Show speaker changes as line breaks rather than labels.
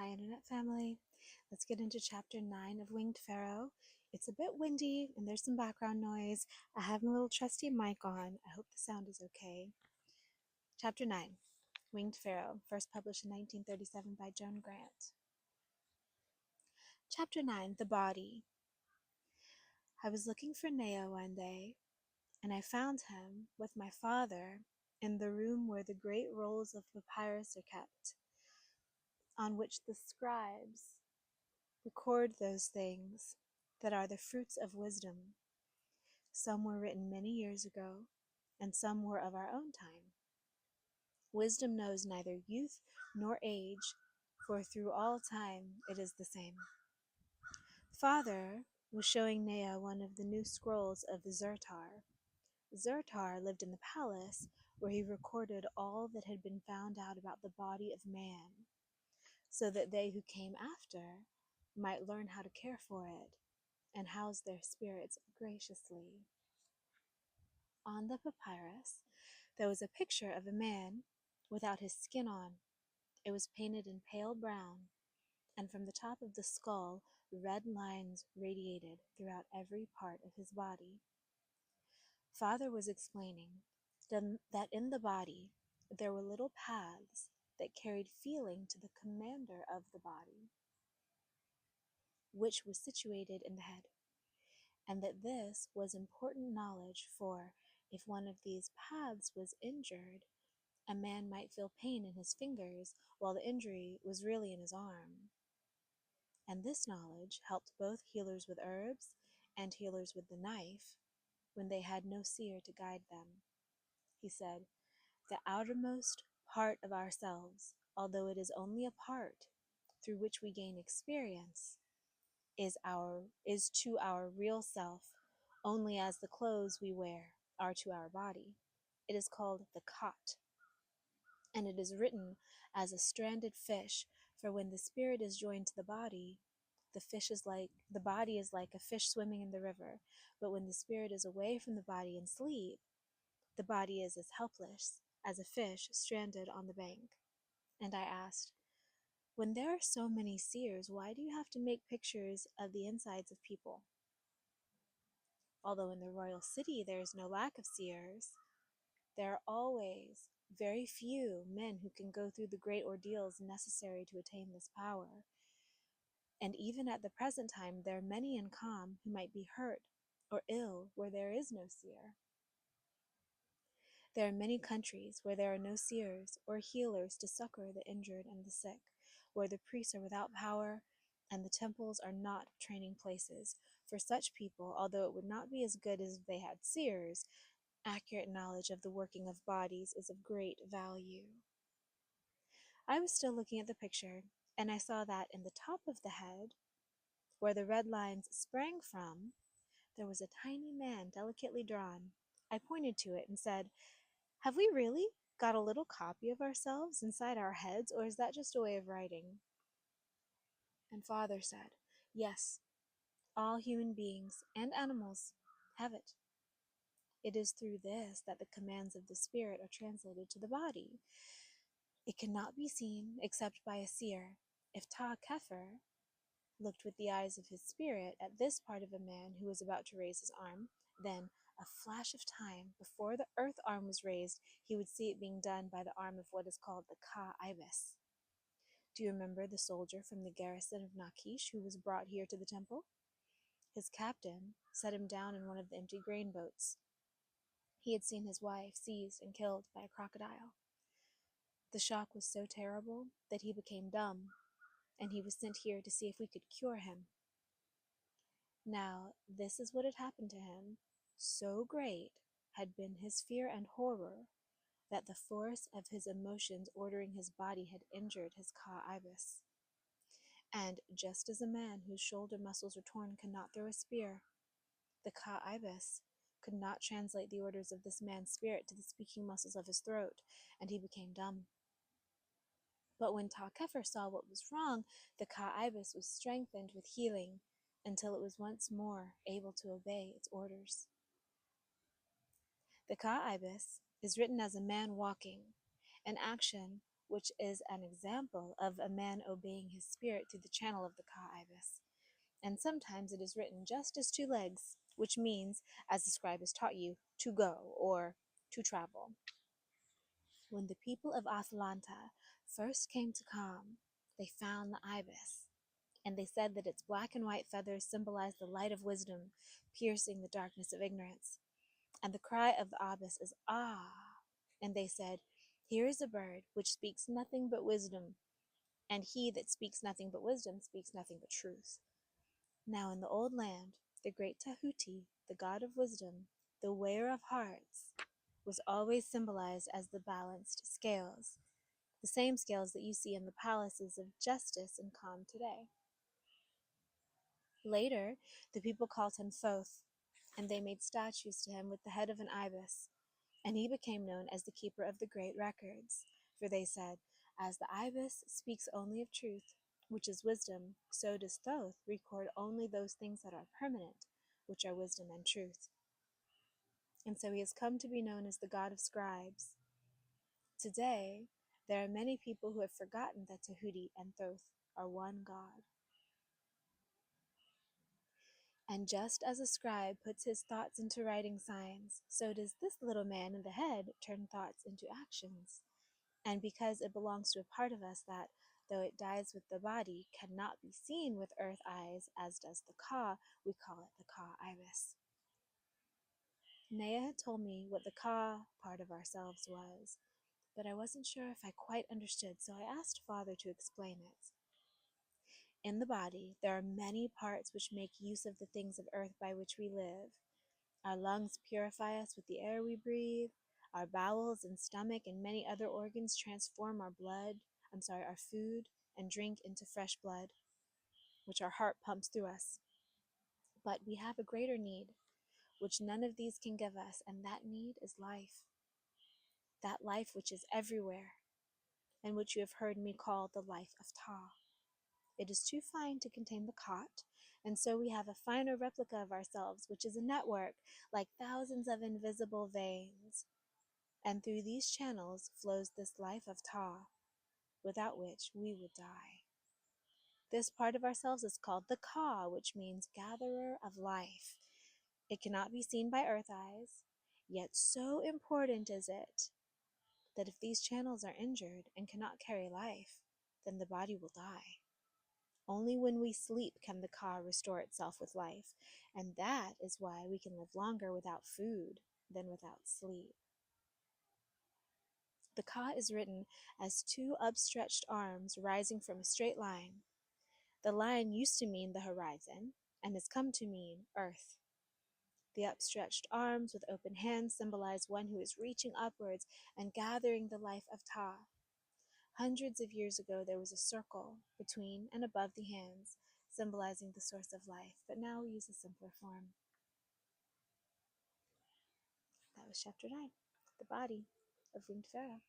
Hi, Internet family. Let's get into chapter 9 of Winged Pharaoh. It's a bit windy and there's some background noise. I have my little trusty mic on. I hope the sound is okay. Chapter 9, Winged Pharaoh, first published in 1937 by Joan Grant. Chapter 9, The Body. I was looking for Nea one day, and I found him with my father in the room where the great rolls of papyrus are kept, on which the scribes record those things that are the fruits of wisdom. Some were written many years ago, and some were of our own time. Wisdom knows neither youth nor age, for through all time it is the same. Father was showing Nea one of the new scrolls of Zertar. Zertar lived in the palace where he recorded all that had been found out about the body of man, so that they who came after might learn how to care for it and house their spirits graciously. On the papyrus, there was a picture of a man without his skin on. It was painted in pale brown, and from the top of the skull, red lines radiated throughout every part of his body. Father was explaining that in the body there were little paths that carried feeling to the commander of the body, which was situated in the head, and that this was important knowledge, for if one of these paths was injured, a man might feel pain in his fingers while the injury was really in his arm. And this knowledge helped both healers with herbs and healers with the knife when they had no seer to guide them. He said, "The outermost part of ourselves, although it is only a part through which we gain experience, is to our real self only as the clothes we wear are to our body. It is called the Khat, and it is written as a stranded fish, for when the spirit is joined to the body is like a fish swimming in the river, but when the spirit is away from the body in sleep, the body is as helpless as a fish stranded on the bank." And I asked, "When there are so many seers, why do you have to make pictures of the insides of people? Although in the royal city there is no lack of seers, there are always very few men who can go through the great ordeals necessary to attain this power. And even at the present time, there are many in Kham who might be hurt or ill where there is no seer. There are many countries where there are no seers or healers to succor the injured and the sick, where the priests are without power and the temples are not training places. For such people, although it would not be as good as if they had seers, accurate knowledge of the working of bodies is of great value." I was still looking at the picture, and I saw that in the top of the head, where the red lines sprang from, there was a tiny man delicately drawn. I pointed to it and said, "Have we really got a little copy of ourselves inside our heads, or is that just a way of writing?" And Father said, "Yes, all human beings and animals have it. It is through this that the commands of the spirit are translated to the body. It cannot be seen except by a seer. If Ta Kefer looked with the eyes of his spirit at this part of a man who was about to raise his arm, then, a flash of time, before the earth arm was raised, he would see it being done by the arm of what is called the Ka Ibis. Do you remember the soldier from the garrison of Nakish who was brought here to the temple? His captain set him down in one of the empty grain boats. He had seen his wife seized and killed by a crocodile. The shock was so terrible that he became dumb, and he was sent here to see if we could cure him. Now, this is what had happened to him. So great had been his fear and horror that the force of his emotions ordering his body had injured his Ka Ibis. And just as a man whose shoulder muscles are torn cannot throw a spear, the Ka Ibis could not translate the orders of this man's spirit to the speaking muscles of his throat, and he became dumb. But when Ta Kefer saw what was wrong, the Ka Ibis was strengthened with healing until it was once more able to obey its orders. The Ka Ibis is written as a man walking, an action which is an example of a man obeying his spirit through the channel of the Ka ibis. And sometimes it is written just as two legs, which means, as the scribe has taught you, to go or to travel. When the people of Atlanta first came to Kam, they found the ibis, and they said that its black and white feathers symbolized the light of wisdom, piercing the darkness of ignorance. And the cry of the ibis is, "Ah!" And they said, "Here is a bird which speaks nothing but wisdom, and he that speaks nothing but wisdom speaks nothing but truth." Now in the old land, the great Tahuti, the god of wisdom, the weigher of hearts, was always symbolized as the balanced scales, the same scales that you see in the palaces of justice in Kam today. Later, the people called him Thoth, and they made statues to him with the head of an ibis, and he became known as the keeper of the great records. For they said, "As the ibis speaks only of truth, which is wisdom, so does Thoth record only those things that are permanent, which are wisdom and truth." And so he has come to be known as the god of scribes. Today, there are many people who have forgotten that Tahuti and Thoth are one God. And just as a scribe puts his thoughts into writing signs, so does this little man in the head turn thoughts into actions. And because it belongs to a part of us that, though it dies with the body, cannot be seen with earth eyes, as does the Ka, we call it the Ka ibis. Naya had told me what the Ka part of ourselves was, but I wasn't sure if I quite understood, so I asked Father to explain it. In the body, there are many parts which make use of the things of earth by which we live. Our lungs purify us with the air we breathe. Our bowels and stomach and many other organs transform our food and drink into fresh blood, which our heart pumps through us. But we have a greater need, which none of these can give us, and that need is life. That life which is everywhere, and which you have heard me call the life of Ta. It is too fine to contain the cot, and so we have a finer replica of ourselves, which is a network, like thousands of invisible veins. And through these channels flows this life of Ta, without which we would die. This part of ourselves is called the Ka, which means gatherer of life. It cannot be seen by earth eyes, yet so important is it that if these channels are injured and cannot carry life, then the body will die. Only when we sleep can the Ka restore itself with life, and that is why we can live longer without food than without sleep. The Ka is written as two upstretched arms rising from a straight line. The line used to mean the horizon and has come to mean earth. The upstretched arms with open hands symbolize one who is reaching upwards and gathering the life of Ta. Hundreds of years ago, there was a circle between and above the hands, symbolizing the source of life, but now we use a simpler form. That was chapter 9, the body of winged Pharaoh.